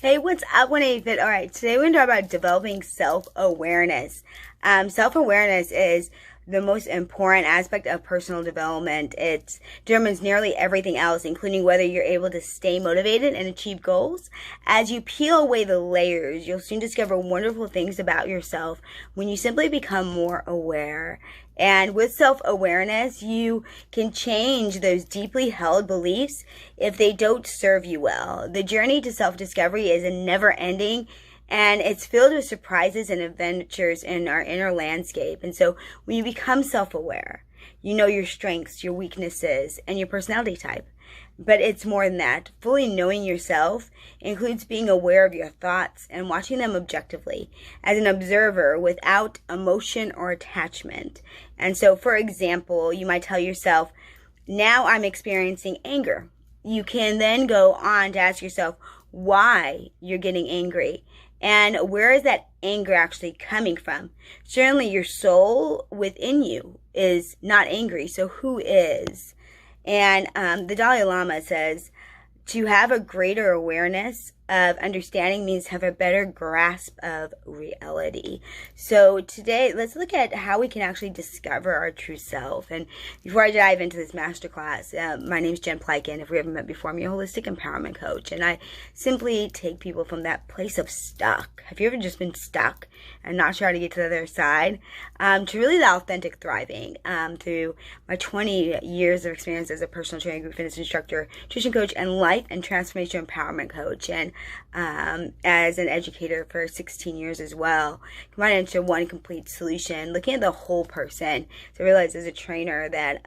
Hey, what's up, 185? All right, today we're going to talk about developing self-awareness. Self-awareness is the most important aspect of personal development. It determines nearly everything else, including whether you're able to stay motivated and achieve goals. As you peel away the layers, you'll soon discover wonderful things about yourself when you simply become more aware. And with self-awareness, you can change those deeply held beliefs if they don't serve you well. The journey to self-discovery is a never-ending, and it's filled with surprises and adventures in our inner landscape. And so when you become self-aware, you know your strengths, your weaknesses, and your personality type. But it's more than that. Fully knowing yourself includes being aware of your thoughts and watching them objectively as an observer without emotion or attachment. And so, for example, you might tell yourself, now I'm experiencing anger. You can then go on to ask yourself why you're getting angry and where is that anger actually coming from. Certainly your soul within you is not angry, so who is? And the Dalai Lama says, to have a greater awareness of understanding means have a better grasp of reality. So today, let's look at how we can actually discover our true self. And before I dive into this masterclass, my name is Jen Plykin. If we haven't met before, I'm your holistic empowerment coach. And I simply take people from that place of stuck. Have you ever just been stuck and not sure how to get to the other side? To really the authentic thriving through my 20 years of experience as a personal trainer, group fitness instructor, nutrition coach, and life and transformation empowerment coach. And as an educator for 16 years as well, combine it into one complete solution, looking at the whole person. So I realized as a trainer that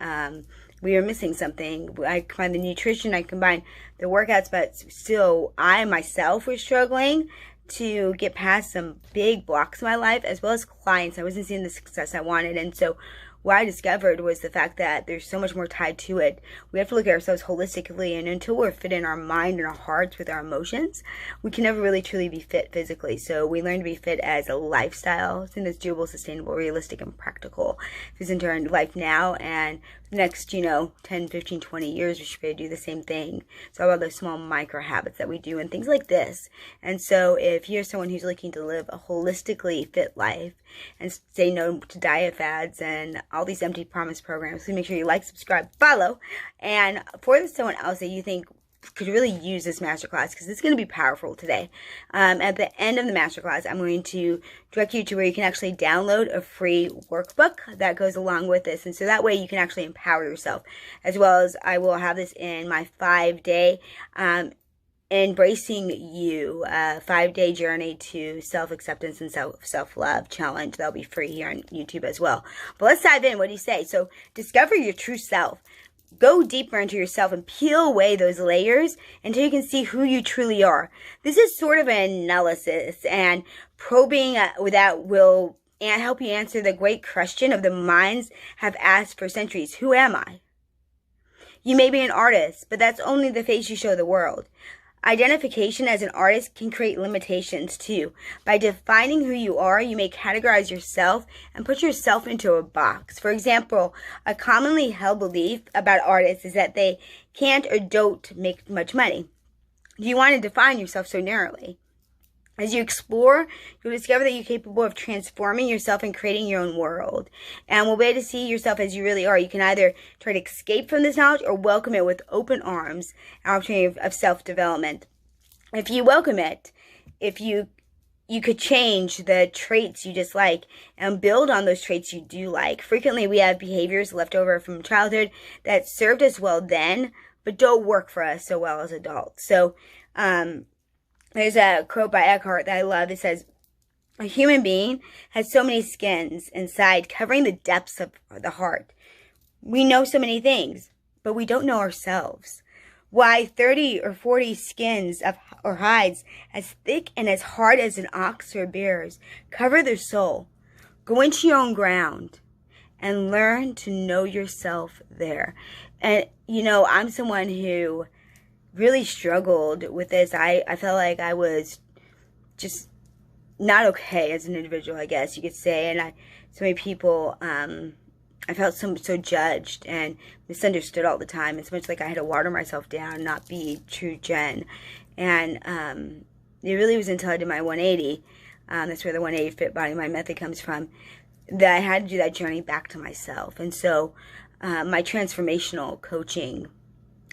we were missing something. I combined the nutrition, I combined the workouts, but still I myself was struggling to get past some big blocks in my life, as well as clients. I wasn't seeing the success I wanted. And so what I discovered was the fact that there's so much more tied to it. We have to look at ourselves holistically, and until we're fit in our mind and our hearts with our emotions, we can never really truly be fit physically. So we learn to be fit as a lifestyle, something that's doable, sustainable, realistic, and practical. Fits into our life now, and the next, 10, 15, 20 years, we should be able to do the same thing. It's all about those small micro habits that we do and things like this. And so if you're someone who's looking to live a holistically fit life and say no to diet fads and all these empty promise programs, so make sure you like, subscribe, follow. And for someone else that you think could really use this masterclass, because it's going to be powerful today. At the end of the masterclass, I'm going to direct you to where you can actually download a free workbook that goes along with this. And so that way you can actually empower yourself, as well as I will have this in my 5-day Embracing You, 5-day journey to self-acceptance and self-love challenge. That'll be free here on YouTube as well. But let's dive in. What do you say? So discover your true self. Go deeper into yourself and peel away those layers until you can see who you truly are. This is sort of an analysis and probing that will help you answer the great question of the minds have asked for centuries. Who am I? You may be an artist, but that's only the face you show the world. Identification as an artist can create limitations too. By defining who you are, you may categorize yourself and put yourself into a box. For example, a commonly held belief about artists is that they can't or don't make much money. Do you want to define yourself so narrowly? As you explore, you'll discover that you're capable of transforming yourself and creating your own world. And we'll be able to see yourself as you really are. You can either try to escape from this knowledge or welcome it with open arms, an opportunity of self-development. If you welcome it, if you could change the traits you dislike and build on those traits you do like. Frequently, we have behaviors left over from childhood that served us well then, but don't work for us so well as adults. So, there's a quote by Eckhart that I love. It says, a human being has so many skins inside, covering the depths of the heart. We know so many things, but we don't know ourselves. Why 30 or 40 skins or hides as thick and as hard as an ox or bear's cover their soul. Go into your own ground and learn to know yourself there. And, I'm someone who really struggled with this. I felt like I was just not okay as an individual, I guess you could say. And so many people, I felt so judged and misunderstood all the time. It's much like I had to water myself down, not be true Jen. And it really was until I did my 180, that's where the 180 Fit Body Mind method comes from, that I had to do that journey back to myself. And so my transformational coaching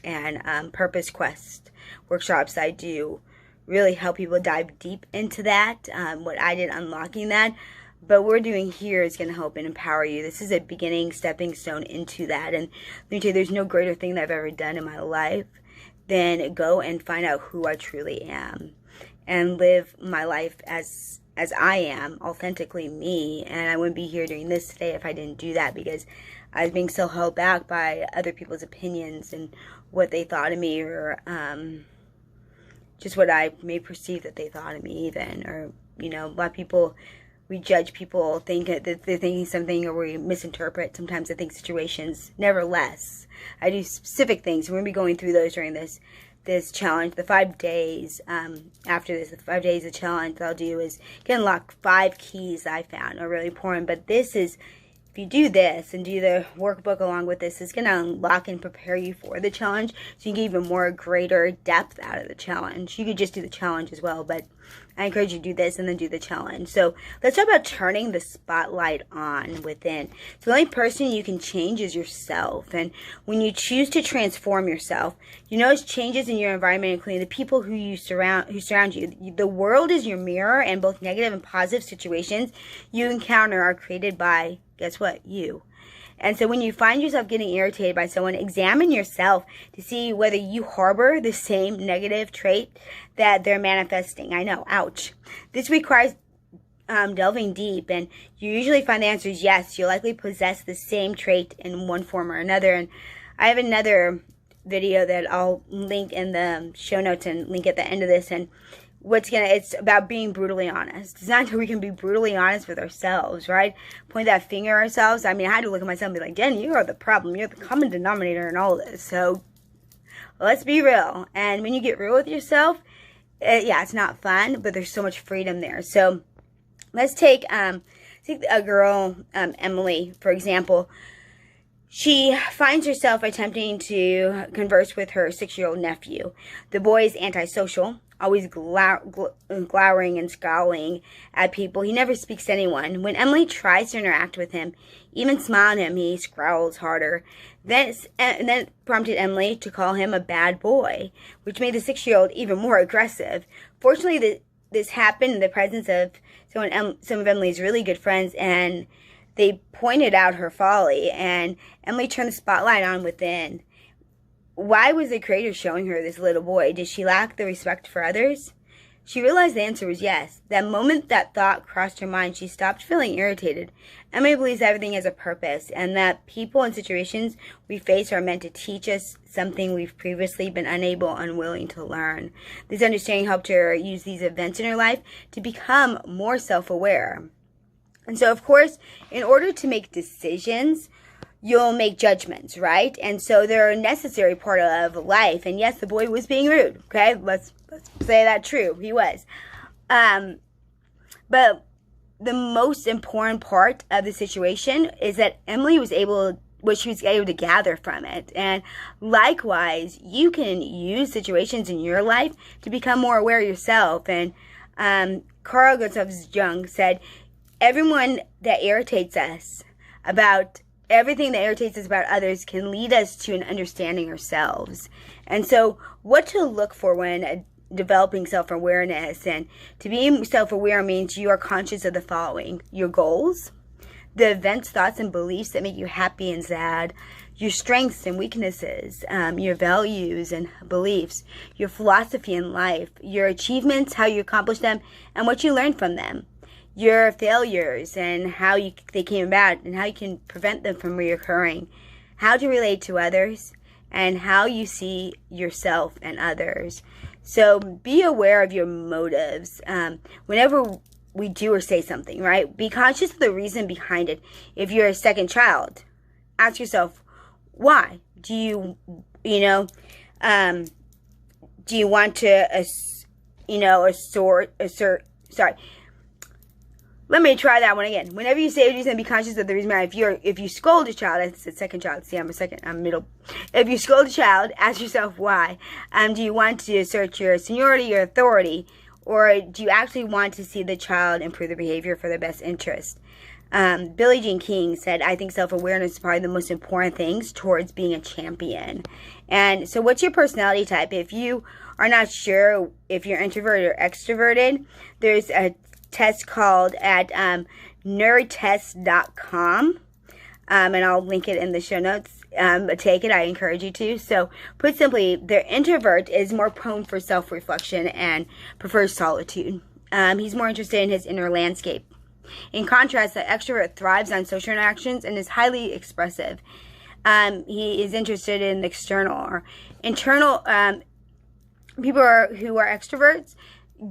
and Purpose Quest workshops I do really help people dive deep into that, what I did unlocking that. But what we're doing here is going to help and empower you. This is a beginning stepping stone into that. And let me tell you, there's no greater thing that I've ever done in my life than go and find out who I truly am and live my life as I am, authentically me. And I wouldn't be here doing this today if I didn't do that, because I was being so held back by other people's opinions and what they thought of me, or just what I may perceive that they thought of me even. Or, you know, a lot of people, we judge people, think that they're thinking something, or we misinterpret sometimes I think situations. Nevertheless, I do specific things. We're going to be going through those during this challenge. The 5 days after this, the 5 days of challenge that I'll do is get unlock 5 keys I found are really important. But this is, if you do this and do the workbook along with this, it's going to unlock and prepare you for the challenge, so you can get even more greater depth out of the challenge. You could just do the challenge as well, but I encourage you to do this and then do the challenge. So let's talk about turning the spotlight on within. So the only person you can change is yourself. And when you choose to transform yourself, you notice changes in your environment, including the people who surround you. The world is your mirror, and both negative and positive situations you encounter are created by, guess what? You. And so when you find yourself getting irritated by someone, examine yourself to see whether you harbor the same negative trait that they're manifesting. I know, ouch. This requires delving deep, and you usually find the answer is yes. You likely possess the same trait in one form or another. And I have another video that I'll link in the show notes and link at the end of this, and it's about being brutally honest. It's not that we can be brutally honest with ourselves, right? Point that finger at ourselves. I mean, I had to look at myself and be like, Jen, you are the problem. You're the common denominator in all of this. So let's be real. And when you get real with yourself, it's not fun, but there's so much freedom there. So let's take a girl, Emily, for example. She finds herself attempting to converse with her 6-year-old nephew. The boy is antisocial, always glowering and scowling at people. He never speaks to anyone. When Emily tries to interact with him, even smile at him, he scowls harder. Then prompted Emily to call him a bad boy, which made the 6-year-old even more aggressive. Fortunately, this happened in the presence of some of Emily's really good friends, and they pointed out her folly, and Emily turned the spotlight on within. Why was the creator showing her this little boy? Did she lack the respect for others? She realized the answer was yes. That moment that thought crossed her mind, she stopped feeling irritated. Emily believes everything has a purpose, and that people and situations we face are meant to teach us something we've previously been unwilling to learn. This understanding helped her use these events in her life to become more self-aware. And so, of course, in order to make decisions, you'll make judgments, right? And so they're a necessary part of life. And yes, the boy was being rude, okay? Let's say that true. He was. But the most important part of the situation is that Emily was able to gather from it. And likewise, you can use situations in your life to become more aware of yourself. And Carl Gustav Jung said, everything that irritates us about others can lead us to an understanding ourselves. And so what to look for when developing self-awareness, and to be self-aware means you are conscious of the following: your goals, the events, thoughts, and beliefs that make you happy and sad, your strengths and weaknesses, your values and beliefs, your philosophy in life, your achievements, how you accomplish them, and what you learned from them, your failures and how they came about and how you can prevent them from reoccurring, how to relate to others, and how you see yourself and others. So be aware of your motives whenever we do or say something, right? Be conscious of the reason behind it. If you're a second child, ask yourself, why? Do you want to, Let me try that one again. Whenever you say something, be conscious of the reason behind it. If you scold a child, that's the second child. See, I'm middle. If you scold a child, ask yourself why. Do you want to assert your seniority, your authority, or do you actually want to see the child improve their behavior for their best interest? Billie Jean King said, I think self-awareness is probably the most important things towards being a champion. And so what's your personality type? If you are not sure if you're introverted or extroverted, there's a test called at nerdtest.com. And I'll link it in the show notes. Take it, I encourage you to. So, put simply, the introvert is more prone for self-reflection and prefers solitude. He's more interested in his inner landscape. In contrast, the extrovert thrives on social interactions and is highly expressive. He is interested in the external or internal. People who are extroverts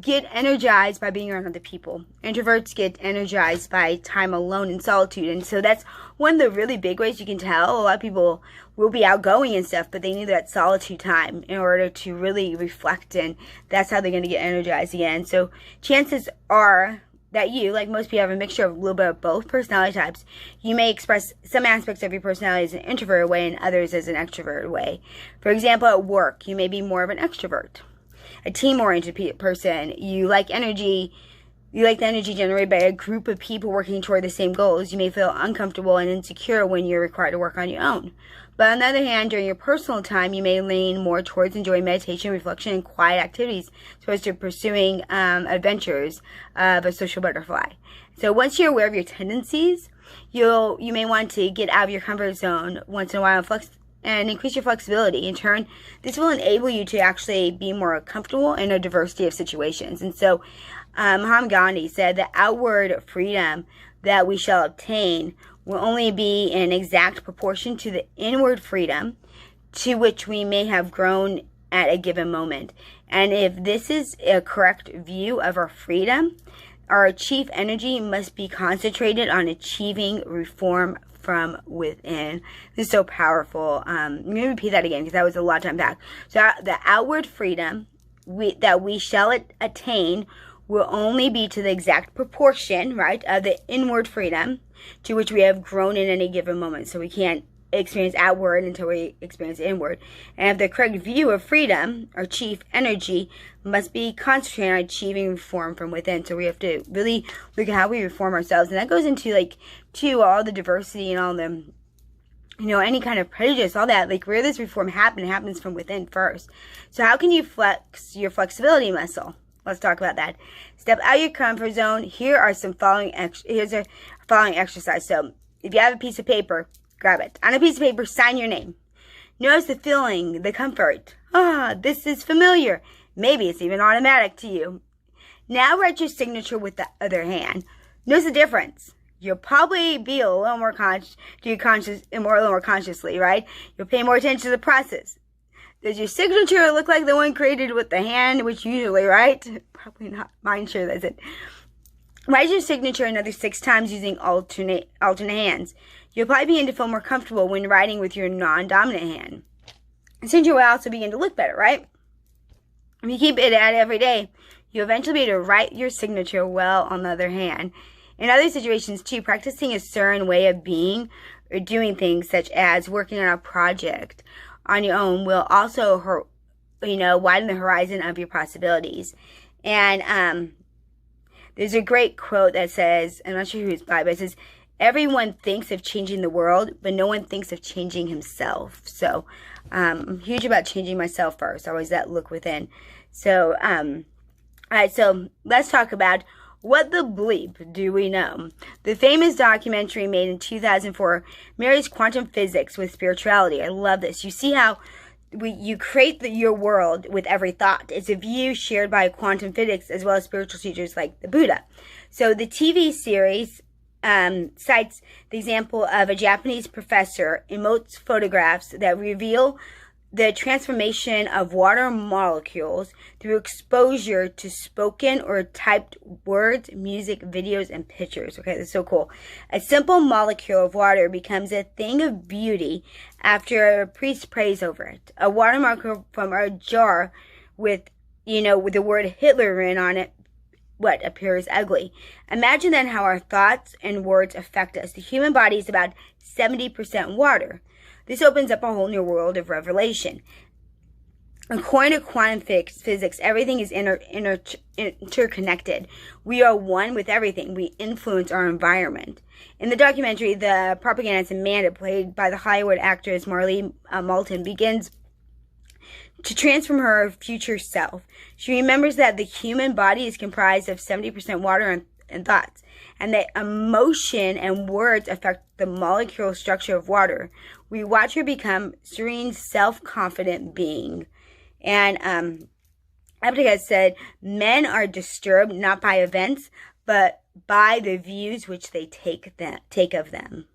get energized by being around other people. Introverts get energized by time alone in solitude. And so that's one of the really big ways you can tell. A lot of people will be outgoing and stuff, but they need that solitude time in order to really reflect, and that's how they're going to get energized again. So chances are that you, like most people, have a mixture of a little bit of both personality types. You may express some aspects of your personality as an introverted way and others as an extroverted way. For example, at work, you may be more of an extrovert. A team-oriented person, you like energy. You like the energy generated by a group of people working toward the same goals. You may feel uncomfortable and insecure when you're required to work on your own. But on the other hand, during your personal time, you may lean more towards enjoying meditation, reflection, and quiet activities, as opposed to pursuing adventures of a social butterfly. So once you're aware of your tendencies, you may want to get out of your comfort zone once in a while and increase your flexibility. In turn, this will enable you to actually be more comfortable in a diversity of situations. And so Mahatma Gandhi said that outward freedom that we shall obtain will only be in exact proportion to the inward freedom to which we may have grown at a given moment. And if this is a correct view of our freedom, our chief energy must be concentrated on achieving reform from within. This is so powerful. I'm going to repeat that again because that was a lot of time back. So the outward freedom that we shall attain will only be to the exact proportion, right, of the inward freedom to which we have grown in any given moment. So we can't experience outward until we experience inward. And if the correct view of freedom, our chief energy, must be concentrated on achieving reform from within. So we have to really look at how we reform ourselves. And that goes into all the diversity and all the, any kind of prejudice, all that, where this reform happens from within first. So how can you flex your flexibility muscle? Let's talk about that. Step out of your comfort zone. Here are some following exercise. So if you have a piece of paper, grab it. On a piece of paper, sign your name. Notice the feeling, the comfort. This is familiar. Maybe it's even automatic to you. Now write your signature with the other hand. Notice the difference. You'll probably be a little more consciously, right? You'll pay more attention to the process. Does your signature look like the one created with the hand, which usually, right? Probably not. Mine sure doesn't. Write your signature another 6 times using alternate hands. You'll probably begin to feel more comfortable when writing with your non-dominant hand. The signature will also begin to look better, right? If you keep it at it every day, you'll eventually be able to write your signature well on the other hand. In other situations, too, practicing a certain way of being or doing things, such as working on a project on your own, will also, widen the horizon of your possibilities. And there's a great quote that says, I'm not sure who it's by, but it says, everyone thinks of changing the world, but no one thinks of changing himself. So I'm huge about changing myself first. Always that look within. So, all right, so let's talk about what the bleep do we know. The famous documentary made in 2004 marries quantum physics with spirituality. I love this. You see how you create your world with every thought. It's a view shared by quantum physics as well as spiritual teachers like the Buddha. So the TV series cites the example of a Japanese professor emotes photographs that reveal the transformation of water molecules through exposure to spoken or typed words, music, videos, and pictures. Okay, that's so cool. A simple molecule of water becomes a thing of beauty after a priest prays over it. A water molecule from a jar with the word Hitler written on it, appears ugly. Imagine then how our thoughts and words affect us. The human body is about 70% water. This opens up a whole new world of revelation. According to quantum physics, everything is interconnected. We are one with everything. We influence our environment. In the documentary, the propagandist Amanda, played by the Hollywood actress Marlee Matlin, begins to transform her future self. She remembers that the human body is comprised of 70% water and thoughts, and that emotion and words affect the molecular structure of water. We watch her become serene, self-confident being. And Abdicus said, men are disturbed not by events, but by the views which they take of them.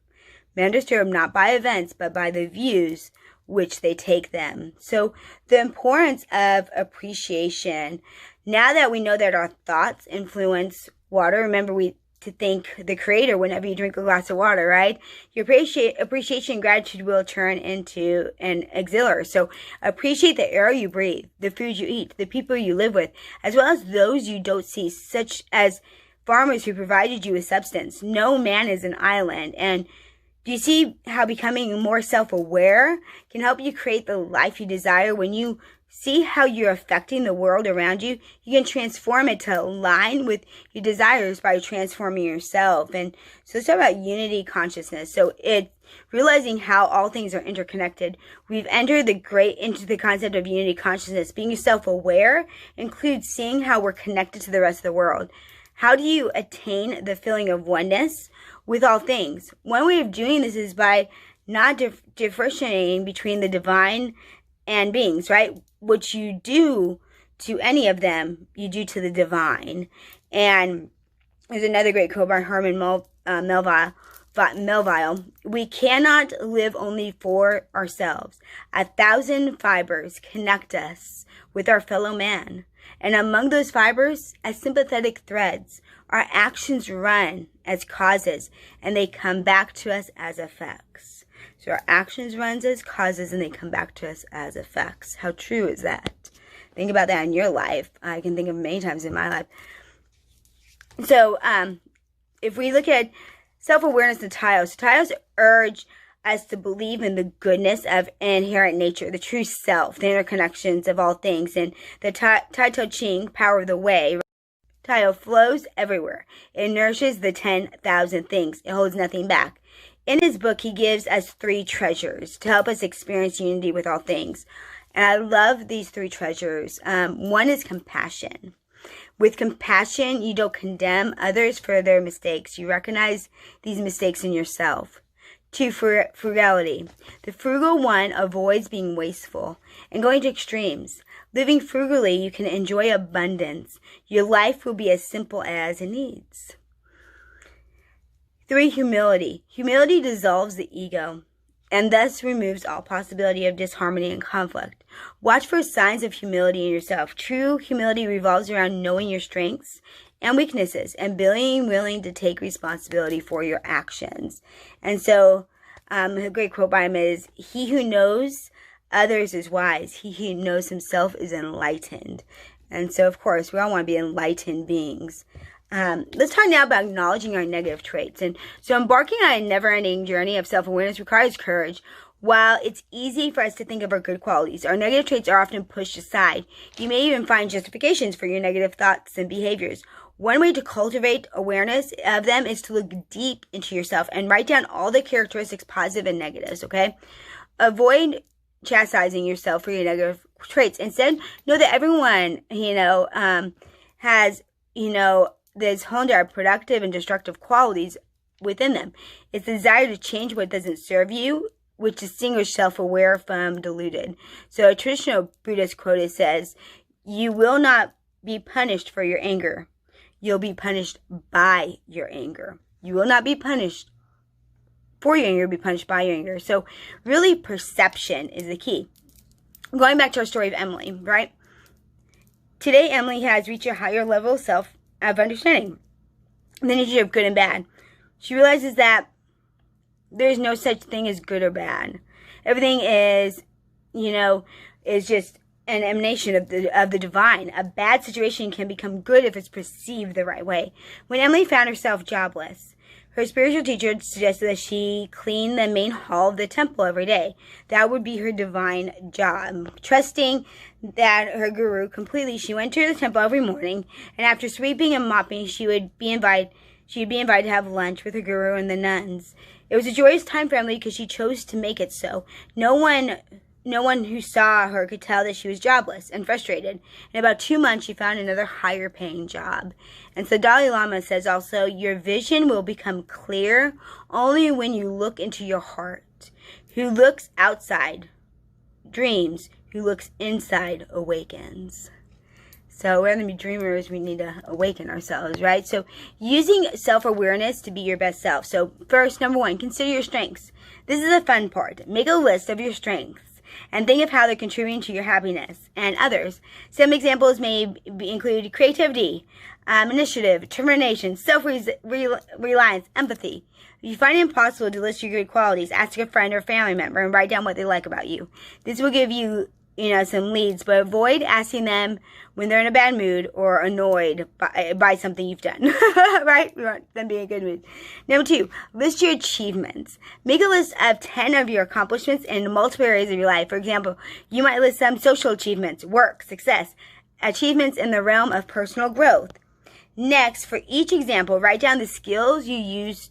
Men are disturbed not by events, but by the views which they take them. So the importance of appreciation. Now that we know that our thoughts influence water, remember to thank the Creator whenever you drink a glass of water, right? Your appreciation and gratitude will turn into an auxiliary. So appreciate the air you breathe, the food you eat, the people you live with, as well as those you don't see, such as farmers who provided you with substance. No man is an island. And do you see how becoming more self-aware can help you create the life you desire? When you see how you're affecting the world around you, you can transform it to align with your desires by transforming yourself. And so it's about unity consciousness. So it's realizing how all things are interconnected. We've entered into the concept of unity consciousness. Being self-aware includes seeing how we're connected to the rest of the world. How do you attain the feeling of oneness with all things? One way of doing this is by not differentiating between the divine and beings, right? What you do to any of them, you do to the divine. And there's another great quote by Herman Melville. We cannot live only for ourselves. 1,000 fibers connect us with our fellow man. And among those fibers, as sympathetic threads, our actions run as causes, and they come back to us as effects. So our actions run as causes, and they come back to us as effects. How true is that? Think about that in your life. I can think of many times in my life. So if we look at self-awareness, the Tiles urge us to believe in the goodness of inherent nature, the true self, the interconnections of all things, and the Tai Ching, power of the way. Tile flows everywhere. It nourishes the 10,000 things. It holds nothing back. In his book, he gives us 3 treasures to help us experience unity with all things. And I love these 3 treasures. One is compassion. With compassion, you don't condemn others for their mistakes. You recognize these mistakes in yourself. 2, frugality. The frugal one avoids being wasteful and going to extremes. Living frugally, you can enjoy abundance. Your life will be as simple as it needs. 3, humility. Humility dissolves the ego and thus removes all possibility of disharmony and conflict. Watch for signs of humility in yourself. True humility revolves around knowing your strengths and weaknesses and being willing to take responsibility for your actions. And so a great quote by him is, "He who knows others is wise. He who knows himself is enlightened." And so, of course, we all want to be enlightened beings. Let's talk now about acknowledging our negative traits. And so embarking on a never-ending journey of self-awareness requires courage. While it's easy for us to think of our good qualities, our negative traits are often pushed aside. You may even find justifications for your negative thoughts and behaviors. One way to cultivate awareness of them is to look deep into yourself and write down all the characteristics, positive and negatives, okay? Avoid chastising yourself for your negative traits. Instead, know that everyone, has, this honed our productive and destructive qualities within them. It's the desire to change what doesn't serve you, which distinguishes self-aware from deluded. So a traditional Buddhist quote says, "You will not be punished for your anger. You'll be punished by your anger." You will not be punished for your anger, you'll be punished by your anger. So really, perception is the key. Going back to our story of Emily, right? Today, Emily has reached a higher level of understanding the nature of good and bad. She realizes that there's no such thing as good or bad. Everything is, is just an emanation of the divine. A bad situation can become good if it's perceived the right way. When Emily found herself jobless, Her spiritual teacher suggested that she clean the main hall of the temple every day. That would be her divine job. Trusting that her guru completely, she went to the temple every morning, and after sweeping and mopping, she would be invited to have lunch with her guru and the nuns. It was a joyous time for Emily because she chose to make it so. No one who saw her could tell that she was jobless and frustrated. In about 2 months, she found another higher paying job. And so Dalai Lama says also, your vision will become clear only when you look into your heart. Who looks outside dreams, who looks inside awakens. So we're going to be dreamers, we need to awaken ourselves, right? So using self-awareness to be your best self. So first, number 1, consider your strengths. This is the fun part. Make a list of your strengths and think of how they're contributing to your happiness and others. Some examples may include creativity, initiative, determination, self-reliance, empathy. If you find it impossible to list your good qualities, ask a friend or family member and write down what they like about you. This will give you some leads, but avoid asking them when they're in a bad mood or annoyed by something you've done, right? We want them to be in a good mood. Number 2, list your achievements. Make a list of 10 of your accomplishments in multiple areas of your life. For example, you might list some social achievements, work, success, achievements in the realm of personal growth. Next, for each example, write down the skills you used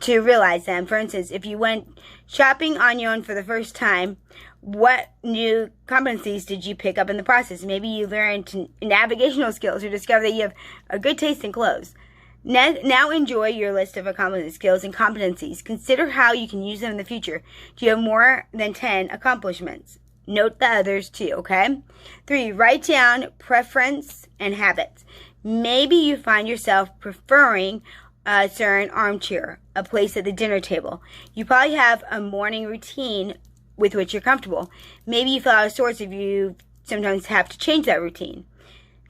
to realize them. For instance, if you went shopping on your own for the first time, what new competencies did you pick up in the process? Maybe you learned navigational skills or discovered that you have a good taste in clothes. Now enjoy your list of accomplishments, skills, and competencies. Consider how you can use them in the future. Do you have more than 10 accomplishments? Note the others too, okay? 3, write down preference and habits. Maybe you find yourself preferring a certain armchair, a place at the dinner table. You probably have a morning routine with which you're comfortable. Maybe you feel out of sorts if you sometimes have to change that routine.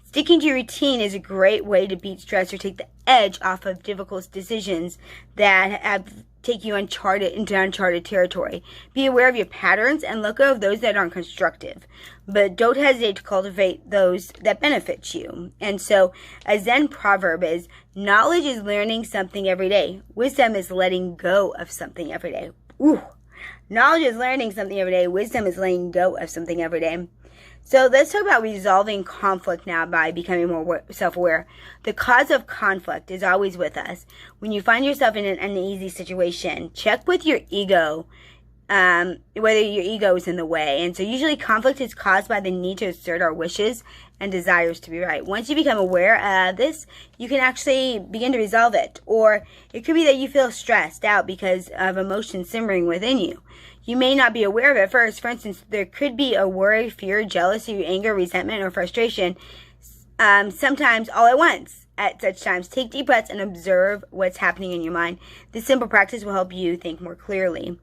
Sticking to your routine is a great way to beat stress or take the edge off of difficult decisions that take you into uncharted territory. Be aware of your patterns and let go of those that aren't constructive. But don't hesitate to cultivate those that benefit you. And so a Zen proverb is, knowledge is learning something every day. Wisdom is letting go of something every day. Ooh. Knowledge is learning something every day. Wisdom is letting go of something every day. So let's talk about resolving conflict now by becoming more self-aware. The cause of conflict is always with us. When you find yourself in an uneasy situation, check with your ego, whether your ego is in the way. And so usually conflict is caused by the need to assert our wishes and desires to be right. Once you become aware of this, you can actually begin to resolve it. Or it could be that you feel stressed out because of emotions simmering within you. You may not be aware of it at first. For instance, there could be a worry, fear, jealousy, anger, resentment, or frustration, sometimes all at once. At such times, take deep breaths and observe what's happening in your mind. This simple practice will help you think more clearly.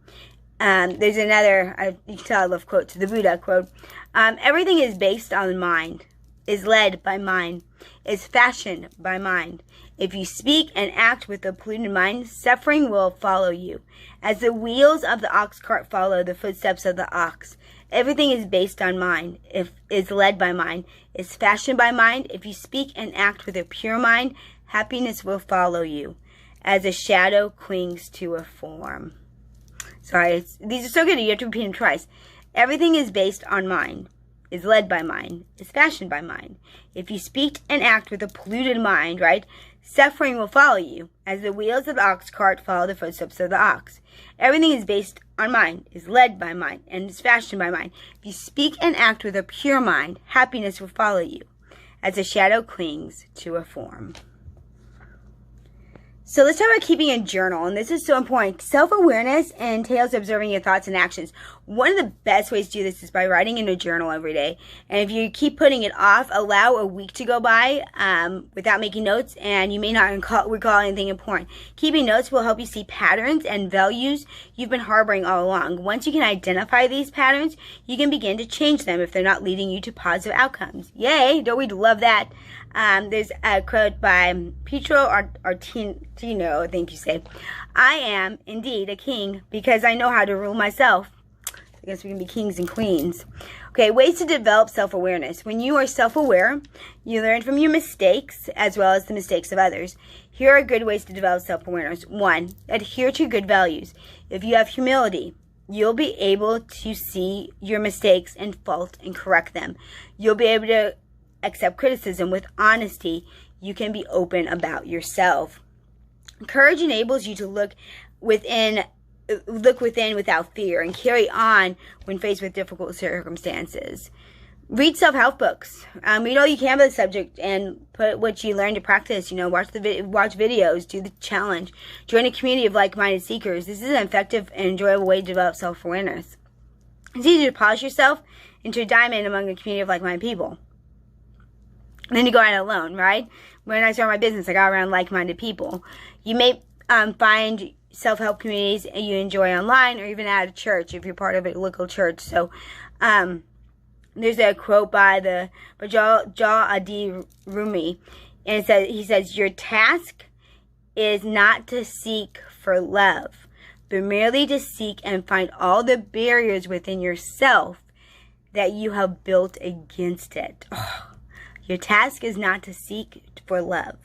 There's another, you can tell I love quotes, the Buddha quote. Everything is based on mind, is led by mind, is fashioned by mind. If you speak and act with a polluted mind, suffering will follow you. As the wheels of the ox cart follow the footsteps of the ox, everything is based on mind, is led by mind, is fashioned by mind. If you speak and act with a pure mind, happiness will follow you. As a shadow clings to a form. Sorry, these are so good, you have to repeat them twice. Everything is based on mind, is led by mind, is fashioned by mind. If you speak and act with a polluted mind, right, suffering will follow you, as the wheels of the ox cart follow the footsteps of the ox. Everything is based on mind, is led by mind, and is fashioned by mind. If you speak and act with a pure mind, happiness will follow you, as a shadow clings to a form. So let's talk about keeping a journal, and this is so important. Self-awareness entails observing your thoughts and actions. One of the best ways to do this is by writing in a journal every day. And if you keep putting it off, allow a week to go by without making notes, and you may not recall anything important. Keeping notes will help you see patterns and values you've been harboring all along. Once you can identify these patterns, you can begin to change them if they're not leading you to positive outcomes. Yay! Don't we love that? There's a quote by Pietro Artino, I think you say, I am indeed a king because I know how to rule myself. I guess we can be kings and queens. Okay, ways to develop self-awareness. When you are self-aware, you learn from your mistakes as well as the mistakes of others. Here are good ways to develop self-awareness. 1, adhere to good values. If you have humility, you'll be able to see your mistakes and fault and correct them. You'll be able to accept criticism with honesty. You can be open about yourself. Courage enables you to look within without fear and carry on when faced with difficult circumstances. Read self-help books. Read all you can about the subject and put what you learn to practice. Watch videos, do the challenge. Join a community of like-minded seekers. This is an effective and enjoyable way to develop self-awareness. It's easy to polish yourself into a diamond among a community of like-minded people. And then you go out alone, right? When I started my business, I got around like-minded people. You may find self-help communities you enjoy online or even at a church if you're part of a local church. So there's a quote by Adi Rumi, and he says, your task is not to seek for love, but merely to seek and find all the barriers within yourself that you have built against it. Your task is not to seek for love,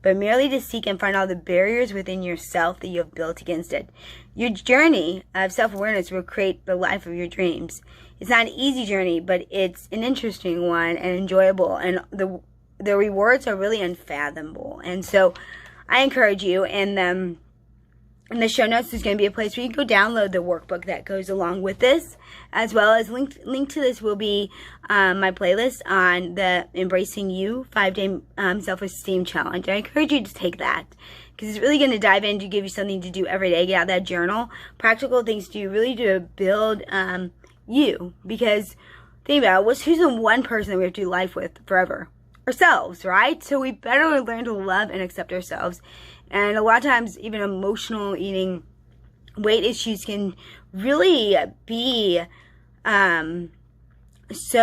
but merely to seek and find all the barriers within yourself that you have built against it. Your journey of self-awareness will create the life of your dreams. It's not an easy journey, but it's an interesting one and enjoyable, and the rewards are really unfathomable. And so I encourage you, and in the show notes, there's going to be a place where you can go download the workbook that goes along with this, as well as link to this will be my playlist on the Embracing You 5-day self-esteem challenge. I encourage you to take that because it's really going to dive in to give you something to do every day. Get out that journal, practical things to do, really to build you. Because think about it, who's the one person that we have to do life with forever? Ourselves, right? So we better learn to love and accept ourselves. And a lot of times, even emotional eating, weight issues can really be so